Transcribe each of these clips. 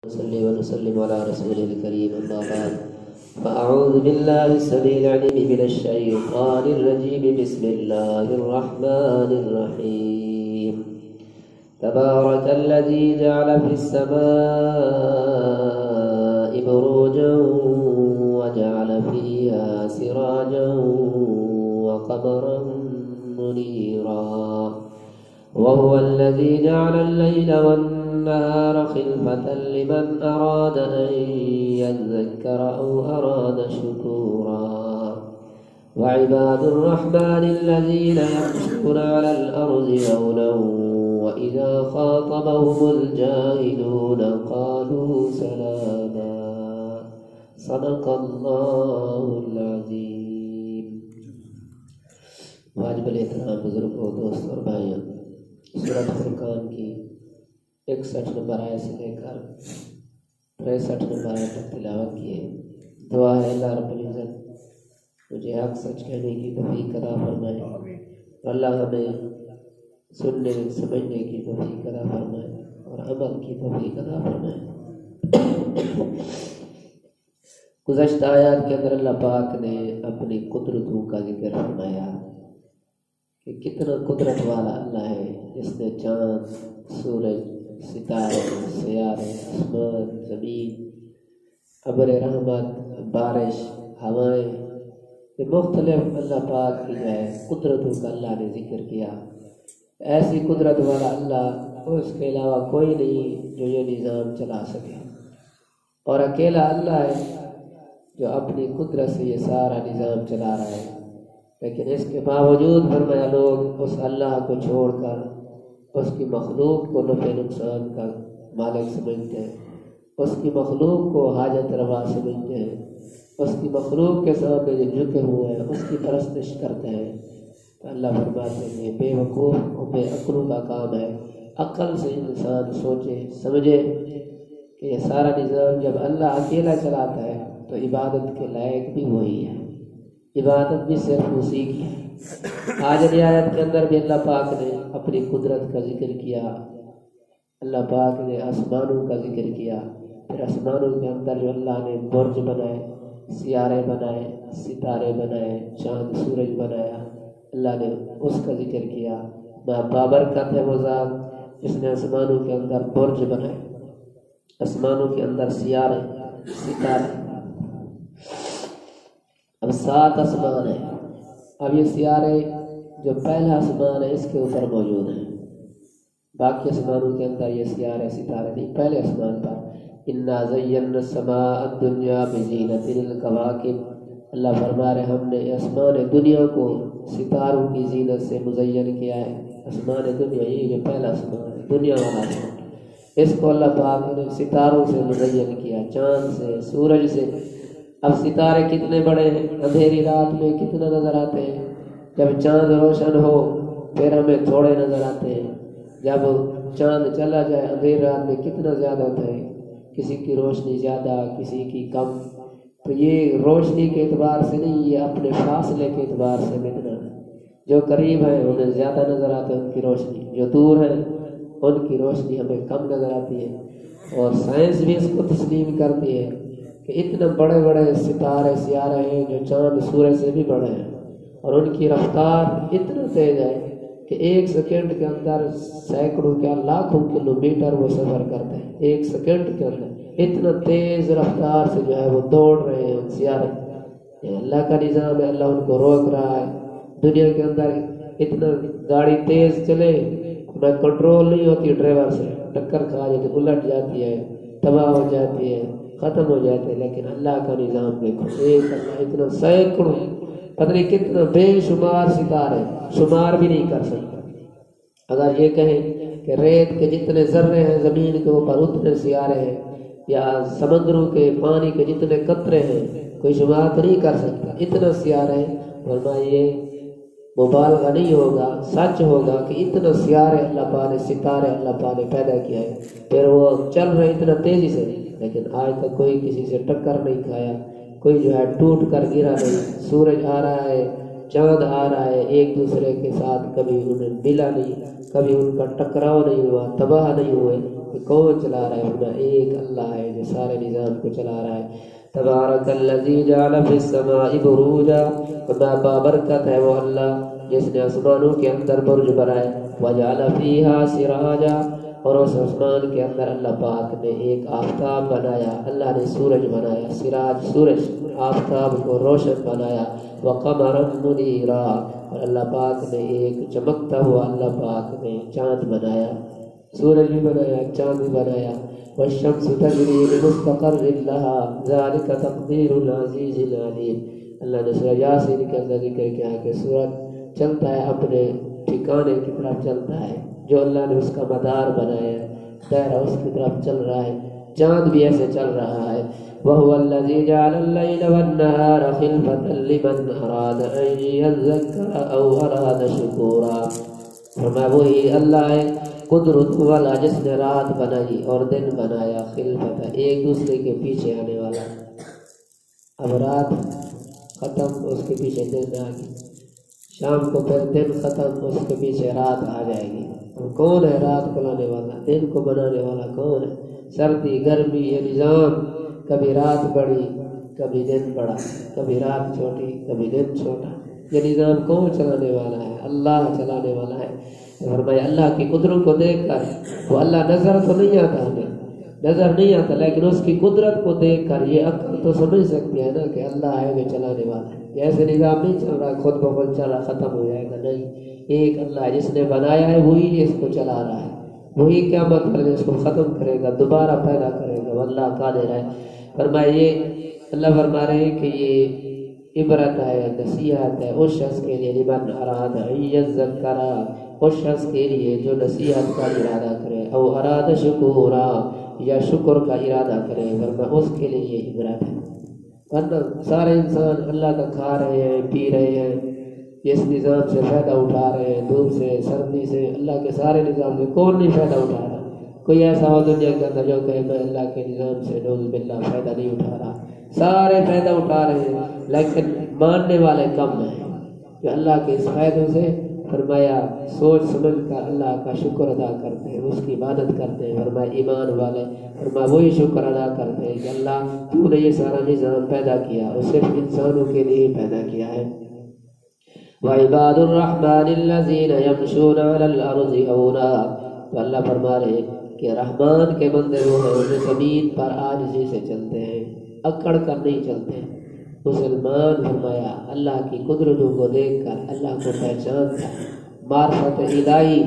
نصلي ونسلم على رسوله الكريم أما بعد فأعوذ بالله السميع العليم من الشيطان الرجيم بسم الله الرحمن الرحيم تبارك الذي جعل في السماء بروجا وجعل فيها سراجا وقمرا منيرا وهو الذي جعل الليل والنهار خلفة لمن أراد أن يذكر أو أراد شكورا وعباد الرحمن الذين يمشون على الأرض هونا وإذا خاطبهم الجاهلون قالوا سلاما صدق الله العظيم. واجب الاحترام بزرگوں دوست اور بھائیوں، سورۃ فرقان کی 61 نمبر آیت سے لے کر 63 نمبر آیت تک تلاوت کی ہے. دعا ہے اللہ رب العزت مجھے حق سچ کہنے کی توفیق عطا فرمائے، اللہ ہمیں سننے سمجھنے کی توفیق عطا فرمائے اور عمل کی توفیق عطا فرمائے. گزشتہ آیات کے اندر اللہ پاک نے اپنی قدرتوں کا ذکر فرمایا کہ کتنا قدرت والا اللہ ہے جس نے چاند، سورج، ستارے، سیارے، آسمان، زمین، ابر رحمت، بارش، ہوائیں، یہ مختلف اللہ پاک کی جو ہے قدرتوں کا اللہ نے ذکر کیا. ایسی قدرت والا اللہ اس کے علاوہ کوئی نہیں جو یہ نظام چلا سکے، اور اکیلا اللہ ہے جو اپنی قدرت سے یہ سارا نظام چلا رہا ہے. لیکن اس کے باوجود فرمایا لوگ اس اللہ کو چھوڑ کر اس کی مخلوق کو نفع نقصان کا مالک سمجھتے ہیں، اس کی مخلوق کو حاجت روا سمجھتے ہیں، اس کی مخلوق کے سامنے جو جھکے ہوئے ہیں اس کی پرستش کرتے ہیں. تو اللہ فرماتے ہیں بے وقوف اور بے عقلوں کا کام ہے. عقل سے انسان سوچے سمجھے کہ یہ سارا نظام جب اللہ اکیلا چلاتا ہے تو عبادت کے لائق بھی وہی ہے، عبادت بھی صرف اسی کی ہے. آج آیت کے اندر بھی اللہ پاک نے اپنی قدرت کا ذکر کیا. اللہ پاک نے آسمانوں کا ذکر کیا، پھر آسمانوں کے اندر جو اللہ نے برج بنائے، سیارے بنائے، ستارے بنائے، چاند سورج بنایا، اللہ نے اس کا ذکر کیا. بابرکت ہے وہ ذات جس نے آسمانوں کے اندر برج بنائے، آسمانوں کے اندر سیارے، ستارے. اب 7 آسمان ہیں. اب یہ سیارے جو پہلا آسمان ہے اس کے اوپر موجود ہیں، باقی آسمانوں کے اندر یہ سیارے ستارے نہیں. پہلے آسمان پر انا زینا السماء الدنیا بزینۃ الکواکب، اللہ فرما رہے ہم نے آسمان دنیا کو ستاروں کی زینت سے مزین کیا ہے. آسمان دنیا یہ جو پہلا آسمان ہے دنیا والا آسمان، اس کو اللہ پاک نے ستاروں سے مزین کیا، چاند سے، سورج سے. اب ستارے کتنے بڑے ہیں، اندھیری رات میں کتنا نظر آتے ہیں. جب چاند روشن ہو پھر ہمیں تھوڑے نظر آتے ہیں، جب چاند چلا جائے اندھیری رات میں کتنا زیادہ ہوتا ہے، کسی کی روشنی زیادہ کسی کی کم. تو یہ روشنی کے اعتبار سے نہیں، یہ اپنے فاصلے کے اعتبار سے ملنا ہے. جو قریب ہیں انہیں زیادہ نظر آتا ہے ان کی روشنی، جو دور ہیں ان کی روشنی ہمیں کم نظر آتی ہے. اور سائنس بھی اس کو تسلیم کرتی ہے کہ اتنے بڑے بڑے ستارے سیارے ہیں جو چاند سورج سے بھی بڑے ہیں، اور ان کی رفتار اتنا تیز ہے کہ 1 سیکنڈ کے اندر سینکڑوں کیا لاکھوں کلومیٹر وہ سفر کرتے ہیں. 1 سیکنڈ کے اندر اتنا تیز رفتار سے جو ہے وہ دوڑ رہے ہیں سیارے. یہ اللہ کا نظام ہے، اللہ ان کو روک رہا ہے. دنیا کے اندر اتنا گاڑی تیز چلے میں کنٹرول نہیں ہوتی، ڈرائیور سے ٹکر کھا جاتی، الٹ جاتی ہے، تباہ ہو جاتی ہے، ختم ہو جاتے ہیں. لیکن اللہ کا نظام دیکھو، ایک اللہ اتنا سینکڑوں پتہ نہیں کتنا بے شمار ستارے شمار بھی نہیں کر سکتا. اگر یہ کہیں کہ ریت کے جتنے ذرے ہیں زمین کے اوپر اتنے سیارے ہیں، یا سمندروں کے پانی کے جتنے قطرے ہیں کوئی شمار تو نہیں کر سکتا، اتنا سیارے ہیں. فرمایا یہ مبالغہ نہیں ہوگا، سچ ہوگا کہ اتنا سیارے اللہ پاک نے، ستارے اللہ پاک نے پیدا کیا ہے. پھر وہ چل رہے اتنا تیزی سے، لیکن آج تک کوئی کسی سے ٹکر نہیں کھایا، کوئی جو ہے ٹوٹ کر گرا نہیں. سورج آ رہا ہے، چاند آ رہا ہے، ایک دوسرے کے ساتھ کبھی انہیں ملا نہیں، کبھی ان کا ٹکراؤ نہیں ہوا، تباہ نہیں ہوئے. کہ کون چلا رہا ہے؟ فرمایا ایک اللہ ہے جو سارے نظام کو چلا رہا ہے۔ تبارک الذی جعل فی السماء بروجا، فرمایا بابرکت ہے وہ اللہ جس نے آسمانوں کے اندر برج بنائے، وجعل فیہا سراجا، اور اس آسمان کے اندر اللہ پاک نے ایک آفتاب بنایا، اللہ نے سورج بنایا، سراج سورج آفتاب کو روشن بنایا، وقمرا منیرا، اور اللہ پاک نے ایک چمکتا ہوا اللہ پاک نے چاند بنایا، سورج بھی بنایا چاند بھی بنایا۔ والشمس تجری لمستقر لها ذلك تقدیر العزیز العلیم، اللہ نے سورہ یاسین کے اندر ذکر کیا کہ سورج چلتا ہے اپنے ٹھکانے کی طرف چلتا ہے، جو اللہ نے اس کا مدار بنایا ہے دائرہ اس کی طرف چل رہا ہے، چاند بھی ایسے چل رہا ہے۔ وَهُوَ الَّذِي جَعَلَ اللَّيْلَ وَالنَّهَارَ خِلْفَةً لِمَنْ أَرَادَ أَن يَذَّكَّرَ أَوْ أَرَادَ شُكُورًا، فرمایا وہی اللہ ہے قدرت والا جس نے رات بنائی اور دن بنایا، خلفت ایک دوسرے کے پیچھے آنے والا، اب رات ختم اس کے پیچھے دن آ گئی، شام کو پھر دن ختم اس کے پیچھے رات آ جائے گی۔ کون ہے رات کو لانے والا؟ دن کو بنانے والا کون ہے؟ سردی گرمی یہ نظام، کبھی رات بڑی کبھی دن بڑا، کبھی رات چھوٹی کبھی دن چھوٹا، یہ نظام کون چلانے والا ہے؟ اللہ چلانے والا ہے۔ فرمایا اللہ کی قدرت کو دیکھ کر، وہ اللہ نظر تو نہیں آتا ہمیں، نظر نہیں آتا، لیکن اس کی قدرت کو دیکھ کر یہ عقل تو سمجھ سکتی ہے نا کہ اللہ ہے جو چلانے والا ہے۔ ایسے نظام نہیں چل رہا خود بخود چل رہا ختم ہو جائے گا، نہیں، ایک اللہ ہے جس نے بنایا ہے، وہی اس کو چلا رہا ہے، وہی قیامت پر اس کو ختم کرے گا، دوبارہ پیدا کرے گا، اللہ قادر ہے۔ فرمایا یہ اللہ فرما رہے ہیں کہ یہ عبرت ہے، نصیحت ہے اس شخص کے لیے، لمن اراد ان یذکر، اس شخص کے لیے جو نصیحت کا ارادہ کرے، او اراد شکورا، یا شکر کا ارادہ کرے، ورنہ اس کے لیے یہ عبرت ہے۔ ورنہ سارے انسان اللہ کا کھا رہے ہیں پی رہے ہیں، اس نظام سے فائدہ اٹھا رہے ہیں، دھوپ سے سردی سے، اللہ کے سارے نظام سے کون نہیں فائدہ اٹھا رہا؟ کوئی ایسا ہو دنیا کے اندر جو کہے میں اللہ کے نظام سے نعوذ باللہ فائدہ نہیں اٹھا رہا؟ سارے فائدہ اٹھا رہے ہیں، لیکن ماننے والے کم ہیں جو اللہ کے اس فائدوں سے، فرمایا سوچ سمجھ کر اللہ کا شکر ادا کرتے ہیں، اس کی عبادت کرتے ہیں۔ فرمایا ایمان والے، فرمایا وہی شکر ادا کرتے ہیں کہ اللہ تو نے یہ سارا نظام پیدا کیا اور صرف انسانوں کے لیے پیدا کیا ہے۔ وَعِبَادُ الرَّحْمَنِ الَّذِينَ يَمْشُونَ عَلَى الْأَرْضِ هَوْنًا، تو اللہ فرما رہے کہ رحمان کے بندے وہ ہیں جو زمین پر عاجزی سے چلتے ہیں، اکڑ کر نہیں چلتے۔ مسلمان فرمایا اللہ کی قدرتوں کو دیکھ کر اللہ کو پہچانتا، معرفت الہی،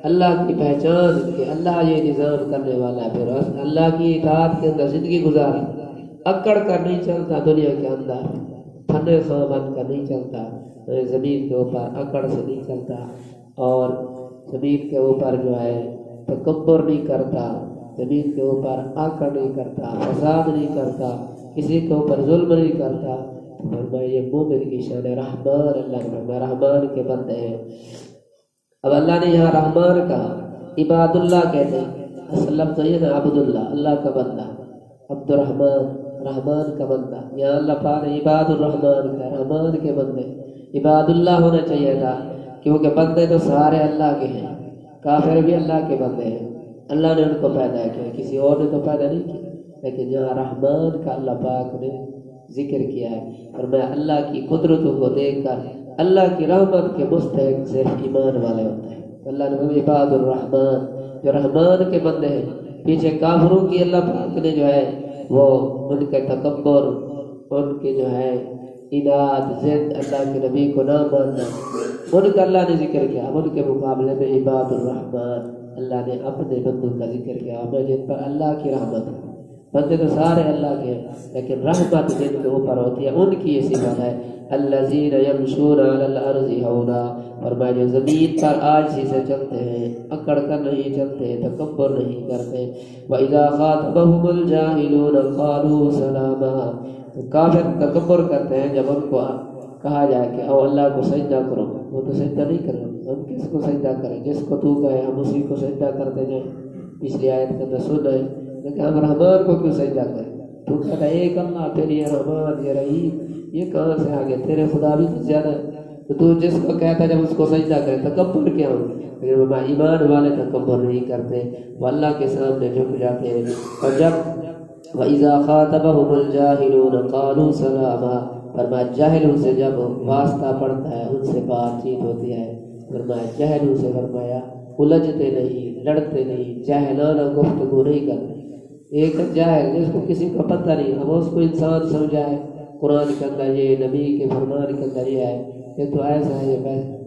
اللہ کی پہچان کہ اللہ یہ نظام کرنے والا ہے، پھر اللہ کی اطاعت کے اندر زندگی گزارا، اکڑ کر نہیں چلتا، دنیا کے اندر تھنے خواہ بن کر نہیں چلتا، زمین کے اوپر اکڑ سے نہیں چلتا، اور زمین کے اوپر جو ہے تکبر نہیں کرتا، زمین کے اوپر آکڑ نہیں کرتا، فساد نہیں کرتا، کسی کے اوپر ظلم نہیں کرتا۔ فرمایا یہ مومن کی شان ہے، رحمان، اللہ نے فرمایا رحمان کے بندے ہیں۔ اب اللہ نے یہاں رحمان کا عباد اللہ کہتے ہیں، اصل لفظ یہ نا عبد اللہ، اللہ کا بندہ، عبد الرحمان، رحمان کا بندہ، یہاں اللہ پاک نے عباد الرحمان کا، رحمان کے بندے، عباد اللہ ہونا چاہیے تھا، کیونکہ بندے تو سارے اللہ کے ہیں، کافر بھی اللہ کے بندے ہیں، اللہ نے ان کو پیدا کیا، کسی اور نے تو پیدا نہیں کیا، لیکن یہاں رحمان کا اللہ پاک نے ذکر کیا ہے۔ اور میں اللہ کی قدرتوں کو دیکھ کر اللہ کی رحمت کے مستحق صرف ایمان والے ہوتے ہیں۔ اللہ نے عباد الرحمان، جو رحمان کے بندے ہیں، پیچھے کافروں کی اللہ پاک نے جو ہے وہ ان کے تکبر، ان کے جو ہے اناد، ضد، اللہ کے نبی کو نہ ماننا، ان کا اللہ نے ذکر کیا۔ ان کے مقابلے میں عباد الرحمان، اللہ نے اپنے بندوں کا ذکر کیا، میں جن پر اللہ کی رحمت ہے، بندے تو سارے اللہ کے ہیں لیکن رحمت جن کے اوپر ہوتی ہے ان کی یہ صفت ہے، الذین یمشون علی الارض ہونا، اور میں جو زمین پر عاجزی سے چلتے ہیں، اکڑ کر نہیں چلتے، تکبر نہیں کرتے۔ وَإِذَا خَاطَبَهُمُ الْجَاهِلُونَ قَالُوا سَلَامًا، کافر تکبر کرتے ہیں جب ان کو کہا جائے کہ او اللہ کو سجدہ کرو، وہ تو سجدہ نہیں کرو، ہم کس کو سجدہ کریں؟ جس کو تو کہے ہم اسی کو سجدہ کرتے جائیں۔ پچھلی آیت کے اندر سن رہے ہیں کہ ہم رحمان کو کیوں سجدہ کریں؟ تو کہتا ہے ایک اللہ، پھر یہ رحمان، یہ رحیم، یہ کہاں سے آگے؟ تیرے خدا بھی تو زیادہ تو جس کو کہتا جب اس کو سجدہ کرے تکبر کیا ہو؟ لیکن ایمان والے تکبر نہیں کرتے، وہ اللہ کے سامنے جھک جاتے ہیں۔ اور جب وَإِذَا خَاطَبَهُمُ الْجَاهِلُونَ قَالُوا سَلَامًا، فرمایا جاہلوں سے جب واسطہ پڑتا ہے ان سے بات چیت ہوتی ہے، فرمایا جاہلوں سے فرمایا الجھتے نہیں، لڑتے نہیں، جاہلانہ گفتگو نہیں کرتے۔ ایک جاہل جس کو کسی کو پتہ نہیں، اب اس کو انسان سمجھائے قرآن کے اندر یہ، نبی کے فرمان کے اندر یہ ہے، یہ تو ایسا ہے، یہ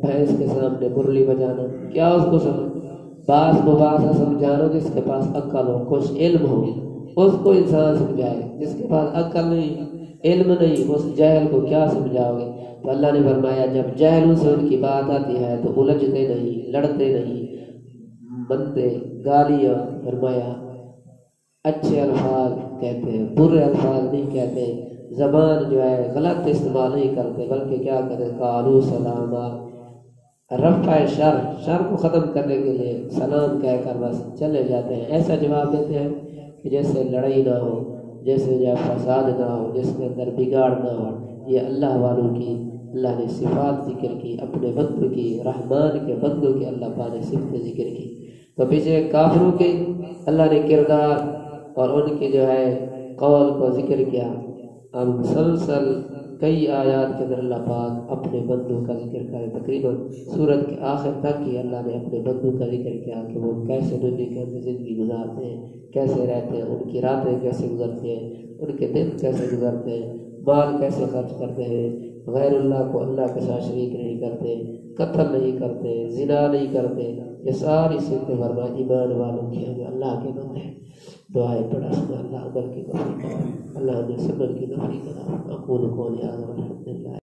بھینس کے سامنے مرلی بجانا، کیا اس کو سمجھ باس مباحثہ سمجھانا جس کے پاس عقل ہو، کچھ علم ہو، اس کو انسان سمجھائے۔ جس کے پاس عقل نہیں، علم نہیں، اس جاہل کو کیا سمجھاؤ گے؟ تو اللہ نے فرمایا جب جاہلوں سے ان کی بات آتی ہے تو الجھتے نہیں، لڑتے نہیں، بندے گالیاں، فرمایا اچھے الفاظ کہتے ہیں، برے الفاظ نہیں کہتے، زبان جو ہے غلط استعمال نہیں کرتے، بلکہ کیا کرتے؟ قالوا سلاما، رفع شر کو ختم کرنے کے لیے سلام کہہ کر بس چلے جاتے ہیں۔ ایسا جواب دیتے ہیں کہ جیسے لڑائی نہ ہو، جیسے جو فساد نہ ہو، جس کے اندر بگاڑ نہ ہو۔ یہ اللہ والوں کی اللہ نے صفات ذکر کی، اپنے بندوں کی، رحمان کے بندوں کی اللہ پاک نے صفت ذکر کی۔ تو پیچھے کافروں کے اللہ نے کردار اور ان کے جو ہے قول کو ذکر کیا۔ اب مسلسل کئی آیات کے اندر اللہ پاک اپنے بندوں کا ذکر کرے، تقریباً سورت کے آخر تک ہی اللہ نے اپنے بندوں کا ذکر کیا کہ وہ کیسے دنیا کے اندر زندگی گزارتے ہیں، کیسے رہتے ہیں، ان کی راتیں کیسے گزرتے ہیں، ان کے دن کیسے گزرتے ہیں، مال کیسے خرچ کرتے ہیں، غیر اللہ کو اللہ کے ساتھ شریک نہیں کرتے، قتل نہیں کرتے، زنا نہیں کرتے۔ یہ ساری صفتیں فرمائے ایمان والوں کی ہمیں اللہ کے بندے ہیں۔ دعائیں پڑھا اللہ عمل کی توفیق، اللہ نے صبر کی توفیق عطا۔ اقول قولی ھذا والحمد للہ۔